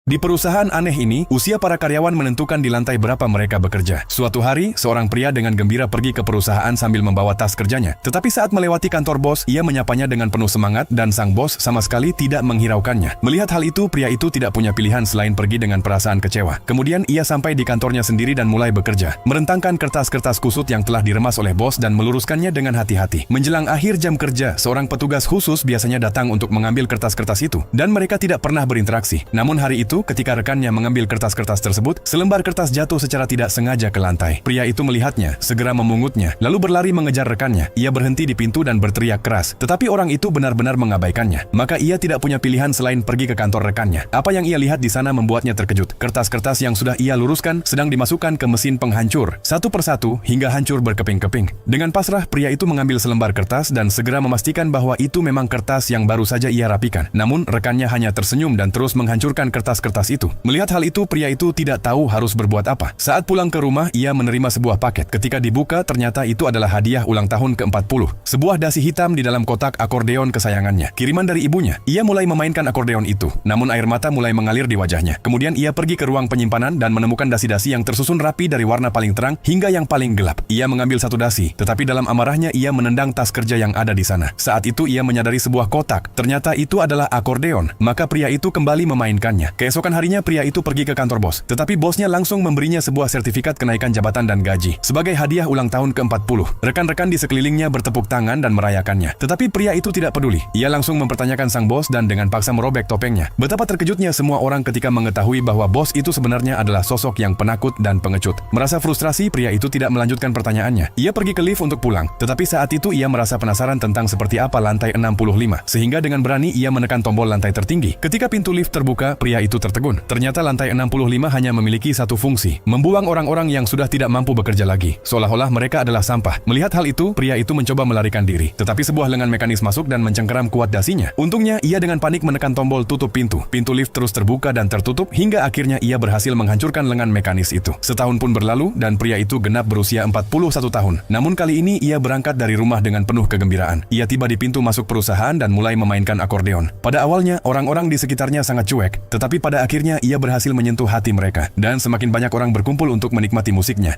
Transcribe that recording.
Di perusahaan aneh ini, usia para karyawan menentukan di lantai berapa mereka bekerja. Suatu hari, seorang pria dengan gembira pergi ke perusahaan sambil membawa tas kerjanya. Tetapi saat melewati kantor bos, ia menyapanya dengan penuh semangat dan sang bos sama sekali tidak menghiraukannya. Melihat hal itu, pria itu tidak punya pilihan selain pergi dengan perasaan kecewa. Kemudian ia sampai di kantornya sendiri dan mulai bekerja. Merentangkan kertas-kertas kusut yang telah diremas oleh bos dan meluruskannya dengan hati-hati. Menjelang akhir jam kerja, seorang petugas khusus biasanya datang untuk mengambil kertas-kertas itu. Dan mereka tidak pernah berinteraksi. Namun hari itu, ketika rekannya mengambil kertas-kertas tersebut, selembar kertas jatuh secara tidak sengaja ke lantai. Pria itu melihatnya, segera memungutnya, lalu berlari mengejar rekannya. Ia berhenti di pintu dan berteriak keras. Tetapi orang itu benar-benar mengabaikannya. Maka ia tidak punya pilihan selain pergi ke kantor rekannya. Apa yang ia lihat di sana membuatnya terkejut. Kertas-kertas yang sudah ia luruskan sedang dimasukkan ke mesin penghancur, satu persatu hingga hancur berkeping-keping. Dengan pasrah, pria itu mengambil selembar kertas dan segera memastikan bahwa itu memang kertas yang baru saja ia rapikan. Namun, rekannya hanya tersenyum dan terus menghancurkan kertas-kertas itu. Melihat hal itu, pria itu tidak tahu harus berbuat apa. Saat pulang ke rumah, ia menerima sebuah paket. Ketika dibuka, ternyata itu adalah hadiah ulang tahun ke-40. Sebuah dasi hitam di dalam kotak akordeon kesayangannya. Kiriman dari ibunya. Ia mulai memainkan akordeon itu. Namun air mata mulai mengalir di wajahnya. Kemudian ia pergi ke ruang penyimpanan dan menemukan dasi-dasi yang tersusun rapi dari warna paling terang hingga yang paling gelap. Ia mengambil satu dasi, tetapi dalam amarahnya ia menendang tas kerja yang ada di sana. Saat itu ia menyadari sebuah kotak. Ternyata itu adalah akordeon. Maka pria itu kembali memainkannya. Keesokan harinya pria itu pergi ke kantor bos, tetapi bosnya langsung memberinya sebuah sertifikat kenaikan jabatan dan gaji sebagai hadiah ulang tahun ke-40. Rekan-rekan di sekelilingnya bertepuk tangan dan merayakannya. Tetapi pria itu tidak peduli. Ia langsung mempertanyakan sang bos dan dengan paksa merobek topengnya. Betapa terkejutnya semua orang ketika mengetahui bahwa bos itu sebenarnya adalah sosok yang penakut dan pengecut. Merasa frustrasi, pria itu tidak melanjutkan pertanyaannya. Ia pergi ke lift untuk pulang, tetapi saat itu ia merasa penasaran tentang seperti apa lantai 65, sehingga dengan berani ia menekan tombol lantai tertinggi. Ketika pintu lift terbuka, pria itu tertegun. Ternyata lantai 65 hanya memiliki satu fungsi, membuang orang-orang yang sudah tidak mampu bekerja lagi, seolah-olah mereka adalah sampah. Melihat hal itu, pria itu mencoba melarikan diri, tetapi sebuah lengan mekanis masuk dan mencengkeram kuat dasinya. Untungnya, ia dengan panik menekan tombol tutup pintu. Pintu lift terus terbuka dan tertutup, hingga akhirnya ia berhasil menghancurkan lengan mekanis itu. Setahun pun berlalu, dan pria itu genap berusia 41 tahun. Namun kali ini, ia berangkat dari rumah dengan penuh kegembiraan. Ia tiba di pintu masuk perusahaan dan mulai memainkan akordeon. Pada awalnya, orang-orang di sekitarnya sangat cuek, tetapi pada akhirnya ia berhasil menyentuh hati mereka, dan semakin banyak orang berkumpul untuk menikmati musiknya.